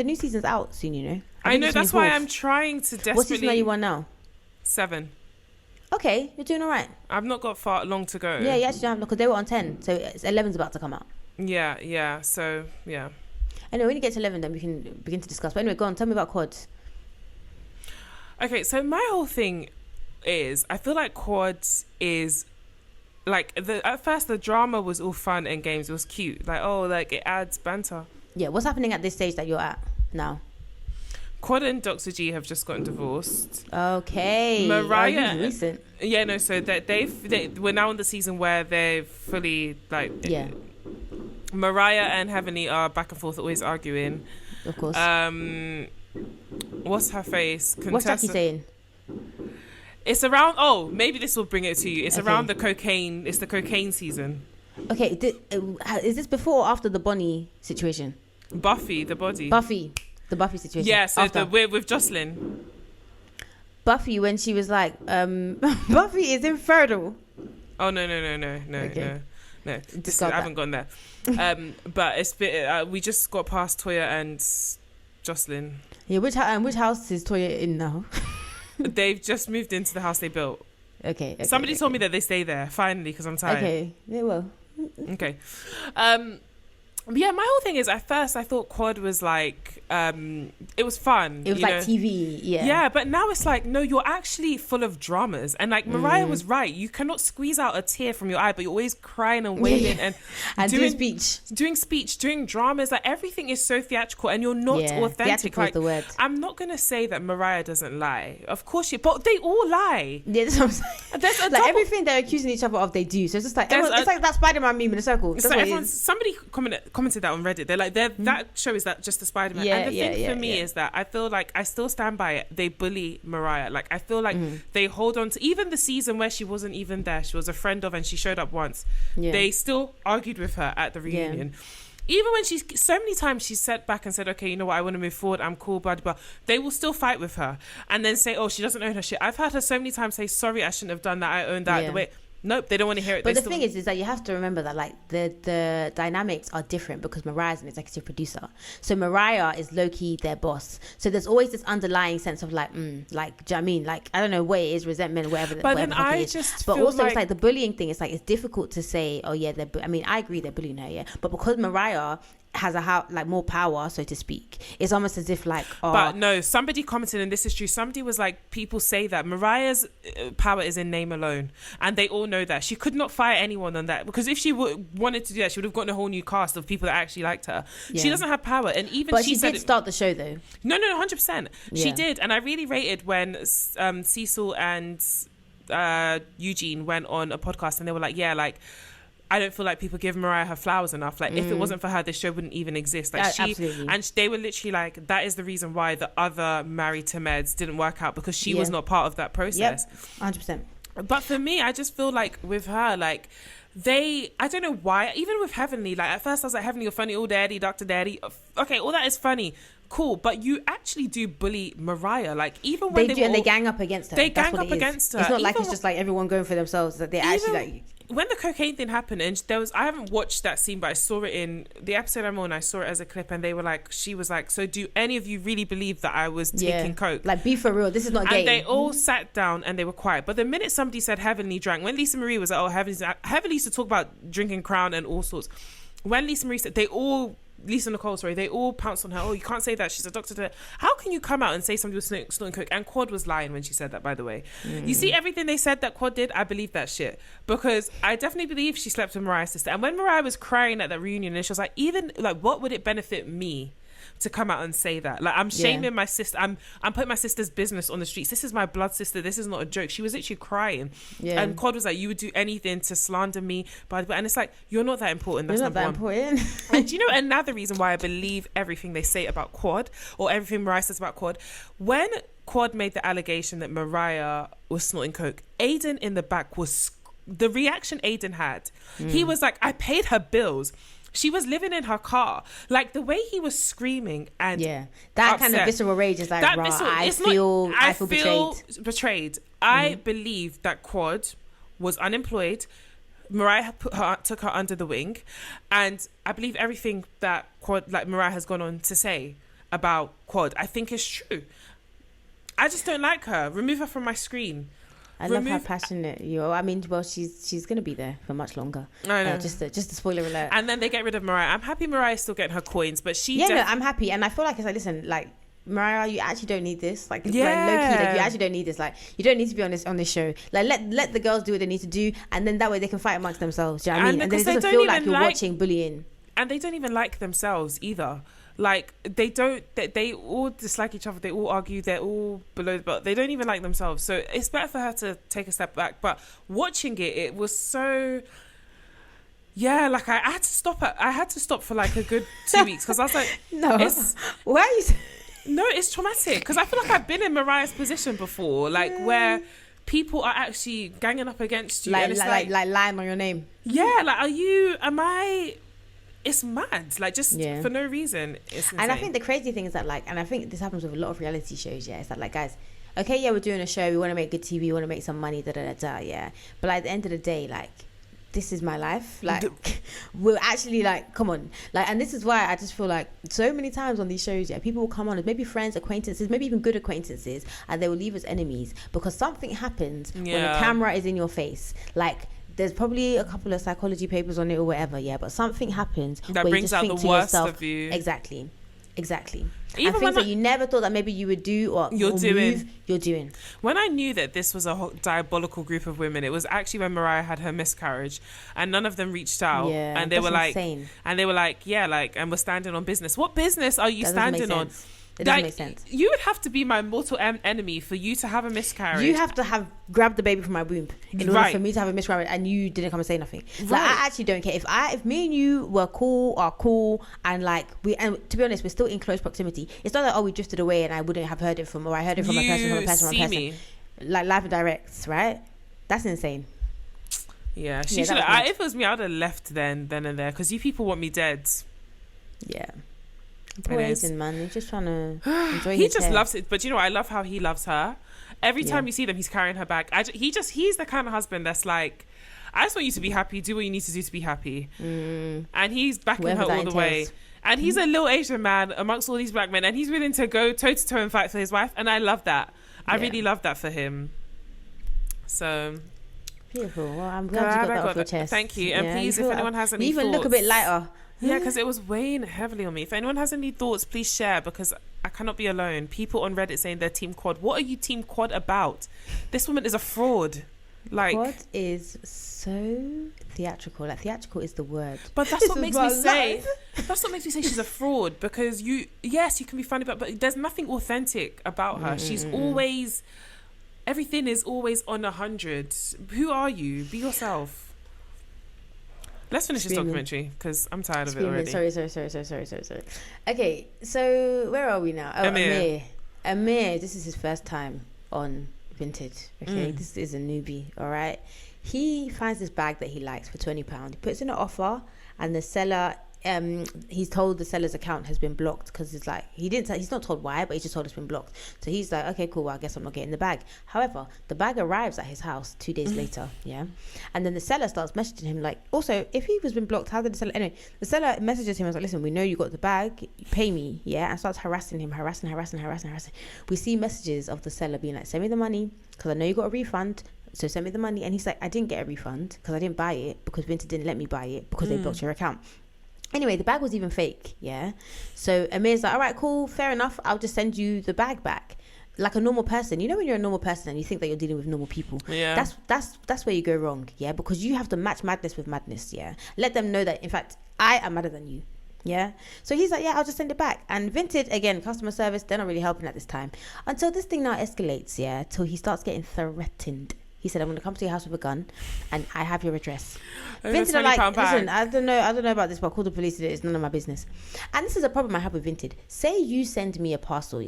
new season's out soon, you know. I know, that's why I'm trying to desperately. What season are you on now? 7. Okay, you're doing all right. I've not got far long to go. Yeah, you actually have, because they were on 10, so 11's about to come out. Yeah. So yeah. Anyway, when you get to 11, then we can begin to discuss. But anyway, go on. Tell me about quads. Okay, so my whole thing is, I feel like quads is like at first the drama was all fun and games. It was cute, like it adds banter. Yeah, what's happening at this stage that you're at now? Quad and Dr. G have just gotten divorced. Okay, Mariah, recent. Yeah, no. So that we're now in the season where they've fully Mariah and Heavenly are back and forth, always arguing. Of course. What's her face? What's Jackie saying? It's around. Maybe this will bring it to you. It's around the cocaine. It's the cocaine season. Okay, is this before or after the Bonnie situation? Buffy, the body. The Buffy situation. Yeah, so with Jocelyn. Buffy, when she was like, Buffy is infertile. Oh no, no. I haven't gone there. But it's we just got past Toya and Jocelyn. Yeah, which house is Toya in now? They've just moved into the house they built. Okay. Somebody told me that they stay there finally because I'm tired. Okay, yeah, well. Okay. Yeah, my whole thing is, at first I thought quad was like it was fun. It was like TV, yeah. Yeah, but now it's like, no, you're actually full of dramas. And like Mariah was right. You cannot squeeze out a tear from your eye, but you're always crying and wailing and doing speech, doing dramas. Like everything is so theatrical and you're not authentic. Theatrical is the word. I'm not gonna say that Mariah doesn't lie. Of course but they all lie. Yeah, that's what I'm saying. Like everything they're accusing each other of, they do. So it's just like it's like that Spider-Man meme in a circle. That's like what it is. Somebody commented that on Reddit. They're like, that show is that just the Spider-Man. And the thing for me is that I feel like I still stand by it. They bully Mariah. Like I feel like they hold on to even the season where she wasn't even there. She was a friend of and she showed up once. Yeah. They still argued with her at the reunion. Yeah. Even when so many times she sat back and said, okay, you know what, I want to move forward, I'm cool, blah, blah, blah. They will still fight with her and then say, she doesn't own her shit. I've heard her so many times say, sorry, I shouldn't have done that. I own that. The way. Nope, they don't want to hear it. But the thing is that you have to remember that like the dynamics are different because Mariah's an executive producer. So Mariah is low-key their boss. So there's always this underlying sense of like, do you know what I mean? Like, I don't know what it is, resentment, whatever. But then But also it's like the bullying thing. It's like, it's difficult to say, I agree they're bullying her, yeah. But because Mariah has more power, so to speak, it's almost as if like but no, somebody commented, and this is true, somebody was like, people say that Mariah's power is in name alone, and they all know that she could not fire anyone on that, because if she wanted to do that, she would have gotten a whole new cast of people that actually liked her. She doesn't have power. And even but she did start the show though. No 100%. She did. And I really rated when Cecil and Eugene went on a podcast and they were like, I don't feel like people give Mariah her flowers enough. Like, if it wasn't for her, this show wouldn't even exist. Like, absolutely. And they were literally like, that is the reason why the other Married to Meds didn't work out, because she was not part of that process. 100%. But for me, I just feel like with her, like, I don't know why, even with Heavenly, like, at first I was like, Heavenly, you're funny, oh, daddy, Dr. Daddy. Okay, all that is funny. Cool, but you actually do bully Mariah. Like, even when they do, and they gang up against her. They gang up against her. It's not like it's just like everyone going for themselves. That they actually like. When the cocaine thing happened, and I haven't watched that scene, but I saw it in the episode I'm on. I saw it as a clip, and they were like, she was like, so do any of you really believe that I was taking coke? Like, be for real. This is not a game. And they all sat down and they were quiet. But the minute somebody said Heavenly drank, when Lisa Marie was like, Heavenly used to talk about drinking Crown and all sorts. When Lisa Marie said, Lisa Nicole, they all pounced on her. Oh, you can't say that. She's a doctor. How can you come out and say somebody was snorting coke? And Quad was lying when she said that, by the way. You see everything they said that Quad did? I believe that shit. Because I definitely believe she slept with Mariah's sister. And when Mariah was crying at that reunion, and she was like, what would it benefit me to come out and say that? Like, I'm shaming my sister. I'm putting my sister's business on the streets. This is my blood sister. This is not a joke. She was literally crying. And Quad was like, you would do anything to slander me. And it's like, you're not that important. That's not that important. And do you know another reason why I believe everything they say about Quad, or everything Mariah says about Quad? When Quad made the allegation that Mariah was snorting coke, Aiden in the back the reaction Aiden had. He was like, I paid her bills. She was living in her car. Like, the way he was screaming and that upset, kind of visceral rage is like, I feel betrayed. I believe that Quad was unemployed. Mariah took her under the wing, and I believe everything that Mariah has gone on to say about Quad, I think is true. I just don't like her. Remove her from my screen. I love how passionate you are. I mean, well, she's going to be there for much longer. I know. Just a spoiler alert. And then they get rid of Mariah. I'm happy Mariah's still getting her coins, but I'm happy, and I feel like it's like, listen, like, Mariah, you actually don't need this. Like, like low-key, like, you actually don't need this. Like, you don't need to be on this show. Like, let the girls do what they need to do, and then that way they can fight amongst themselves. Do you know what I mean? And then it doesn't feel like you're watching bullying. And they don't even like themselves either. Like, they all dislike each other. They all argue. They're all below the belt. They don't even like themselves. So it's better for her to take a step back. But watching it was so... Yeah, like, I had to stop. I had to stop for like a good 2 weeks because I was like, no, why are you... No, it's traumatic because I feel like I've been in Mariah's position before, like where people are actually ganging up against you, like, and it's like lying on your name. Yeah, like, it's mad, like, just for no reason. It's insane. And I think the crazy thing is that, like, and I think this happens with a lot of reality shows. Yeah, it's that, like, guys, okay, yeah, we're doing a show, we want to make good TV, we want to make some money, yeah. But like, at the end of the day, like, this is my life. Like, we're actually, like, come on. Like, and this is why I just feel like so many times on these shows, people will come on as maybe friends, acquaintances, maybe even good acquaintances, and they will leave as enemies because something happens when the camera is in your face. Like, there's probably a couple of psychology papers on it or whatever, but something happens that where brings you just out think the to worst yourself, of you. Exactly. Even and things that you never thought that maybe you would do or you're doing. When I knew that this was a diabolical group of women, it was actually when Mariah had her miscarriage, and none of them reached out, and they were like, insane. And they were like, and we're standing on business. What business are you standing on? It doesn't make sense. You would have to be my mortal enemy for you to have a miscarriage. You have to have grabbed the baby from my womb in order for me to have a miscarriage, and you didn't come and say nothing. Like, I actually don't care if me and you were cool, and like and to be honest, we're still in close proximity. It's not like, we drifted away and I wouldn't have heard it from, or I heard it from a person. Me. Like, live and direct, right? That's insane. Yeah, she should. If it was me, I would have left then and there, because you people want me dead. Yeah. Poor Aiden, man. He's just trying to enjoy He just loves it. But you know what? I love how he loves her. Every time you see them, he's carrying her back. He's the kind of husband that's like, I just want you to be happy. Do what you need to do to be happy. And he's backing her all the way. And he's a little Asian man amongst all these black men, and he's willing to go toe to toe and fight for his wife. And I love that. I really love that for him. So beautiful. Well, I'm glad you got that off your chest. Thank you. And please, if anyone has any thoughts, look a bit lighter. Yeah, because it was weighing heavily on me. If anyone has any thoughts, please share, because I cannot be alone. People on Reddit saying they're Team Quad. What are you Team Quad about? This woman is a fraud. Like, Quad is so theatrical. Like, theatrical is the word. But that's what makes me say. That's what makes me say she's a fraud, because you can be funny, but there's nothing authentic about her. She's always, everything is always on 100. Who are you? Be yourself. Let's finish this documentary, because I'm tired of it already. Sorry. Okay, so where are we now? Oh, Amir. This is his first time on Vinted. Okay, this is a newbie. All right, he finds this bag that he likes for £20. He puts in an offer, and the seller, he's told the seller's account has been blocked because it's like he's not told why, but he's just told it's been blocked. So he's like, okay, cool, well, I guess I'm not getting the bag. However, the bag arrives at his house 2 days later, and then the seller starts messaging him like, also, if he was been blocked, how did the seller? Anyway, the seller messages him and was like, listen, we know you got the bag, pay me, and starts harassing him. We see messages of the seller being like, send me the money because I know you got a refund. So send me the money. And he's like, I didn't get a refund because I didn't buy it, because Vinted didn't let me buy it because they blocked your account. Anyway, the bag was even fake, So Amir's like, all right, cool, fair enough. I'll just send you the bag back. Like a normal person. You know when you're a normal person and you think that you're dealing with normal people? Yeah. That's where you go wrong, because you have to match madness with madness, Let them know that, in fact, I am madder than you, So he's like, I'll just send it back. And Vinted, again, customer service, they're not really helping at this time. Until this thing now escalates, till he starts getting threatened. He said, I'm going to come to your house with a gun and I have your address. Vinted are like, listen, I don't know about this, but I'll call the police today. It's none of my business. And this is a problem I have with Vinted. Say you send me a parcel,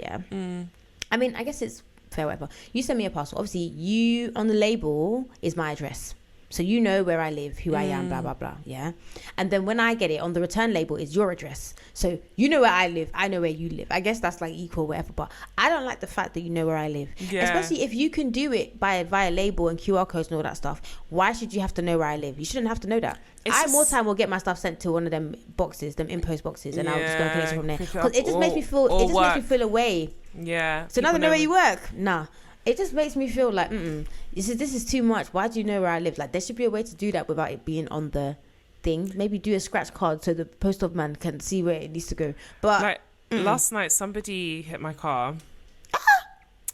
I mean, I guess it's fair, whatever. You send me a parcel. Obviously, you, on the label, is my address. So you know where I live, who I am, blah, blah, blah. Yeah. And then when I get it on the return label is your address. So you know where I live. I know where you live. I guess that's like equal, whatever. But I don't like the fact that you know where I live. Yeah. Especially if you can do it via label and QR codes and all that stuff. Why should you have to know where I live? You shouldn't have to know that. More time will get my stuff sent to one of them boxes, them impost boxes, and I'll just go and collect it from there. Because it just makes me feel, makes me feel away. Yeah. So now they know where you work. Nah. It just makes me feel like, this is too much. Why do you know where I live? Like, there should be a way to do that without it being on the thing. Maybe do a scratch card so the postal man can see where it needs to go. But like last night, somebody hit my car.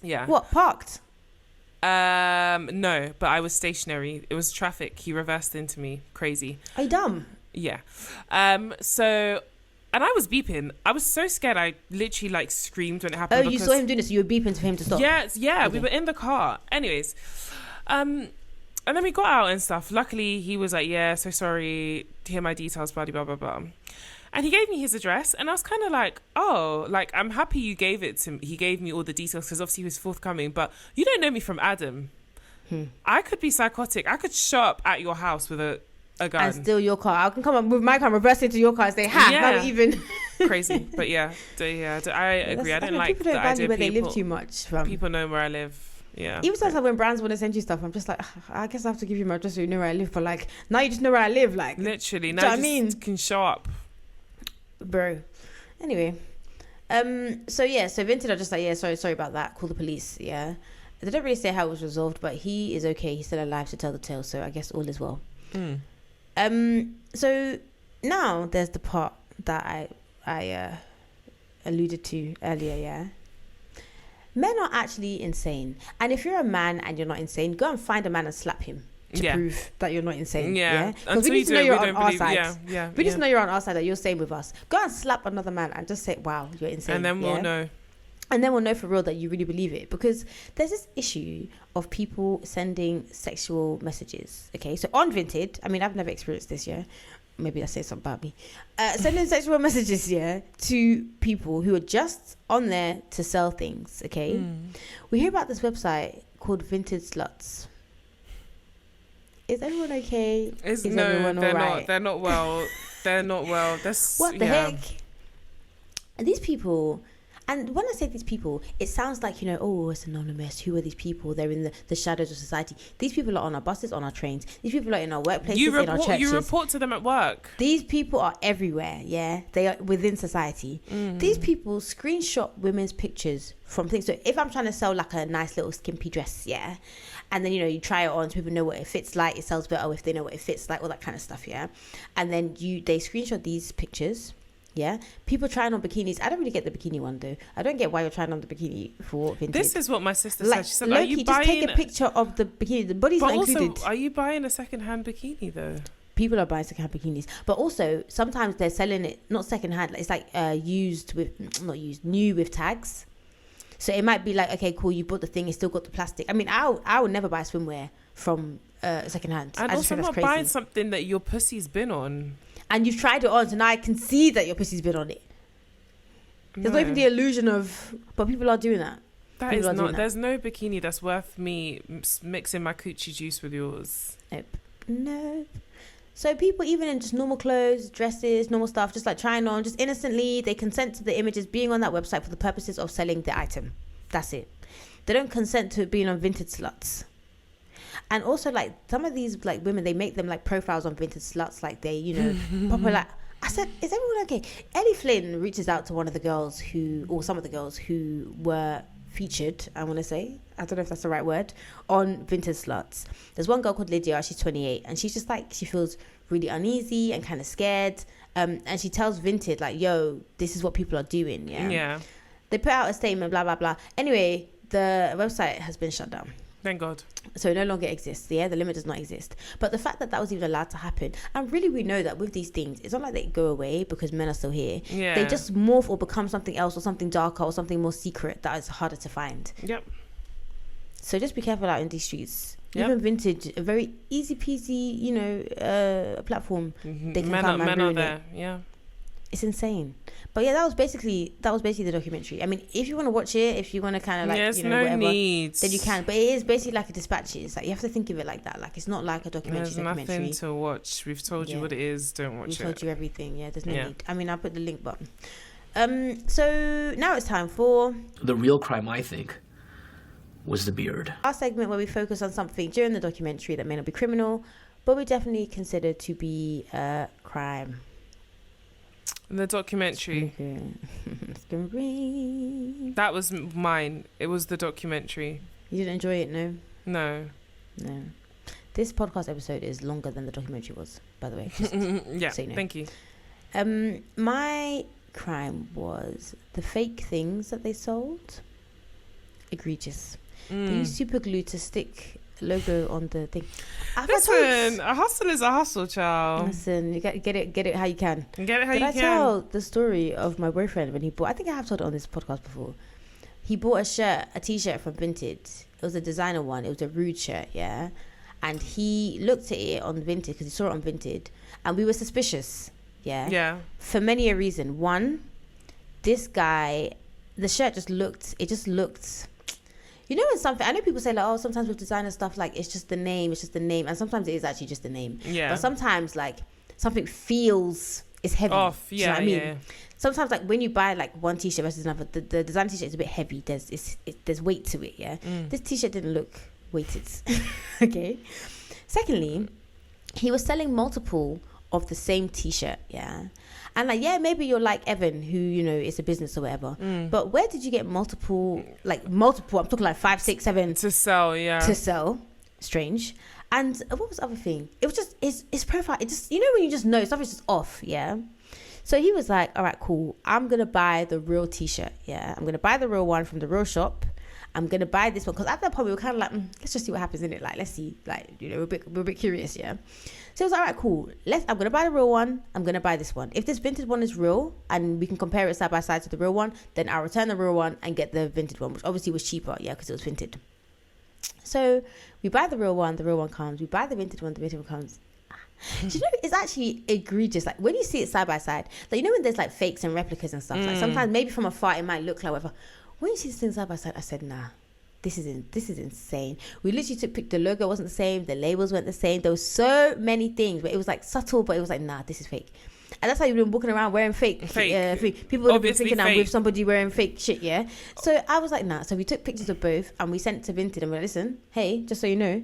Yeah. What, parked? No, but I was stationary. It was traffic. He reversed into me. Crazy. Are you dumb? Yeah. And I was beeping. I was so scared. I literally like screamed when it happened. Oh, you saw him doing this. So you were beeping to him to stop. Yeah. Okay. We Okay. were in the car. Anyways, and then we got out and stuff. Luckily, he was like, "Yeah, so sorry. Hear my details, blah blah blah blah." And he gave me his address, and I was kind of like, "Oh, like I'm happy you gave it to me." He gave me all the details because obviously he was forthcoming. But you don't know me from Adam. I could be psychotic. I could show up at your house with a gun and steal your car. I can come up with my car, reverse into your car, and say, not even crazy. But I agree. I didn't like people don't the value idea where they people live too much. From. People know where I live. Yeah. Even sometimes when brands want to send you stuff, I'm just like, I guess I have to give you my address so you know where I live. But like, now you just know where I live. Like, literally, now you just can show up, bro. Anyway, so Vinted are just like, sorry about that. Call the police. Yeah, they don't really say how it was resolved, but he is okay. He's still alive to tell the tale. So I guess all is well. So now there's the part that I alluded to earlier. Yeah. Men are actually insane. And if you're a man and you're not insane, go and find a man and slap him to prove that you're not insane. Yeah. Because we need to know you're on our side. We just know you're on our side, that you're same with us. Go and slap another man and just say, wow, you're insane. And then we'll know. And then we'll know for real that you really believe it. Because there's this issue of people sending sexual messages. Okay. So on Vinted, I mean, I've never experienced this, yeah. Maybe that says something about me. Sending sexual messages, to people who are just on there to sell things, okay? We hear about this website called Vinted Sluts. Is everyone okay? Everyone all right? They're not well. They're not well. What the heck? And these people... And when I say these people, it sounds like, it's anonymous. Who are these people? They're in the shadows of society. These people are on our buses, on our trains. These people are in our workplaces, in our churches. You report to them at work. These people are everywhere, yeah? They are within society. These people screenshot women's pictures from things. So if I'm trying to sell like a nice little skimpy dress, yeah? And then, you try it on so people know what it fits like. It sells better if they know what it fits like, all that kind of stuff, yeah? And then they screenshot these pictures. Yeah, people trying on bikinis. I don't really get the bikini one though. I don't get why you're trying on the bikini for Vinted. This is what my sister said. She said, "Are you buying?" Just take a picture of the bikini. The body's not included. Also, are you buying a second-hand bikini though? People are buying second-hand bikinis, but also sometimes they're selling it not second-hand. It's like new with tags. So it might be like, okay, cool, you bought the thing, it's still got the plastic. I mean, I would never buy swimwear from second-hand. And also not buying something that your pussy's been on. And you've tried it on, so now I can see that your pussy's been on it. There's not even the illusion of... But people are doing that. There's no bikini that's worth me mixing my coochie juice with yours. Nope. So people, even in just normal clothes, dresses, normal stuff, just like trying on, just innocently, they consent to the images being on that website for the purposes of selling the item. That's it. They don't consent to it being on Vinted Sluts. And also, like, some of these, like, women, they make them, like, profiles on Vinted Sluts, like, they, proper, like, I said, is everyone okay? Ellie Flynn reaches out to some of the girls who were featured, I want to say, I don't know if that's the right word, on Vinted Sluts. There's one girl called Lydia, she's 28, and she's just, like, she feels really uneasy and kind of scared, and she tells Vinted, like, yo, this is what people are doing, Yeah. They put out a statement, blah, blah, blah. Anyway, the website has been shut down. Thank God. So it no longer exists. Yeah, the limit does not exist. But the fact that was even allowed to happen, and really we know that with these things, it's not like they go away because men are still here. Yeah. They just morph or become something else or something darker or something more secret that is harder to find. Yep. So just be careful out in these streets. Yep. Even Vinted, a very easy peasy, platform. They can come and men ruin are there. it. Yeah. It's insane. But yeah, that was basically the documentary. I mean, if you want to watch it, if you want to kind of like, There's you know, no whatever, need. then you can. But it is basically like a dispatches. Like, you have to think of it like that. Like, it's not like a There's documentary. nothing to watch. We've told you what it is. Don't watch it. We've told you everything. Yeah, there's no need. I mean, I'll put the link button. So now it's time for the real crime, I think, was the beard. Our segment where we focus on something during the documentary that may not be criminal, but we definitely consider to be a crime. The documentary. That was mine. It was the documentary. You didn't enjoy it, no? No. This podcast episode is longer than the documentary was, by the way. Yeah, so you know. Thank you. My crime was the fake things that they sold. Egregious. They used super glue to stick logo on the thing. Listen, a hustle is a hustle, child. Listen, you get it how you can. Get it how Did you I can. tell the story of my boyfriend when he bought? I think I have told it on this podcast before. He bought a t-shirt from Vinted. It was a designer one. It was a rude shirt, yeah. And he looked at it on Vinted because he saw it on Vinted, and we were suspicious, yeah. Yeah. For many a reason. One, this guy, the shirt just looked. You know, when something, I know people say like, oh, sometimes with designer stuff, like it's just the name, and sometimes it is actually just the name. Yeah. But sometimes like something feels it's heavy. Off, Do you know yeah, what I mean? yeah. Sometimes like when you buy like one t-shirt versus another, the design t-shirt is a bit heavy. There's weight to it, yeah. This t-shirt didn't look weighted. Okay. Secondly, he was selling multiple of the same t-shirt, yeah. And like, yeah, maybe you're like Evan, who, you know, it's a business or whatever. But where did you get multiple? I'm talking like 5, 6, 7 to sell, yeah. To sell. Strange. And what was the other thing? It was just his profile. It just, you know, when you just know something's just off, yeah. So he was like, all right, cool. I'm gonna buy the real t-shirt, yeah. I'm gonna buy the real one from the real shop. I'm gonna buy this one because at that point we were kind of like, let's just see what happens in it. Like, let's see, like, you know, we're a bit curious, yeah. So it was like, all right, cool. I'm gonna buy the real one. I'm gonna buy this one. If this Vinted one is real and we can compare it side by side to the real one, then I'll return the real one and get the Vinted one, which obviously was cheaper, yeah, because it was Vinted. So we buy the real one comes. We buy the Vinted one comes. Do you know, it's actually egregious. Like when you see it side by side, like, you know, when there's like fakes and replicas and stuff, like sometimes maybe from afar it might look like whatever. When you see this thing side by side, I said, nah, this is insane. We literally the logo wasn't the same, the labels weren't the same. There was so many things, but it was like subtle, but it was like, nah, this is fake. And that's how you've been walking around wearing fake. People would be thinking I'm with somebody wearing fake shit, yeah. So I was like, nah. So we took pictures of both and we sent to Vinted and we're like, listen, hey, just so you know,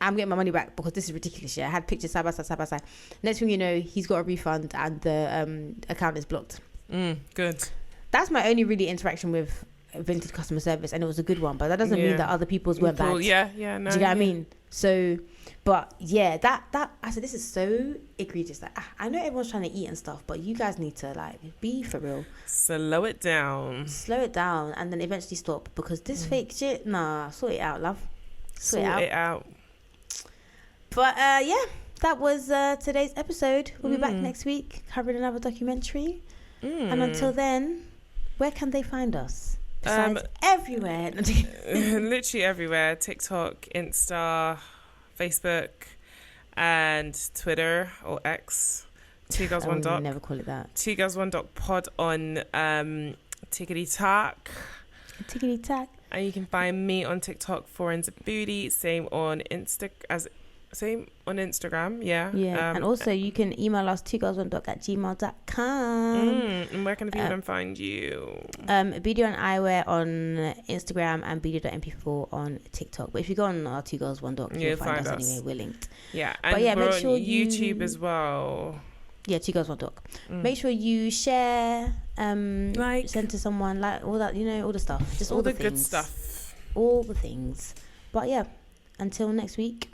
I'm getting my money back because this is ridiculous. Yeah, I had pictures side by side. Next thing you know, he's got a refund and the account is blocked. Good. That's my only really interaction with Vinted customer service, and it was a good one. But that doesn't mean that other people's weren't bad. Yeah, no. Do you get what I mean? So, but yeah, that I said, this is so egregious. Like, I know everyone's trying to eat and stuff, but you guys need to like be for real. Slow it down, and then eventually stop, because this fake shit. Nah, sort it out, love. Sort it out. But yeah, that was today's episode. We'll be back next week covering another documentary. And until then, where can they find us? Besides everywhere. Literally everywhere. TikTok, Insta, Facebook, and Twitter or X. Two Girls One Doc. Never call it that. 2 Girls One Doc Pod on Tickety Tack. Tickety Tack. And you can find me on TikTok, Forensic Booty. Same on Instagram, yeah. And also you can email us 2girls1doc@gmail.com. And where can the people find you? BD on Eyewear on Instagram and BD.mp4 on TikTok. But if you go on our 2 Girls 1 Doc, you'll find us anyway. We're linked. Yeah, and we're make sure on YouTube as well. Yeah, 2 Girls 1 Doc. Make sure you share, like, send to someone, like all that, you know, all the stuff. Just all the things. Good stuff. All the things. But yeah, until next week.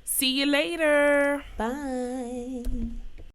See you later. Bye.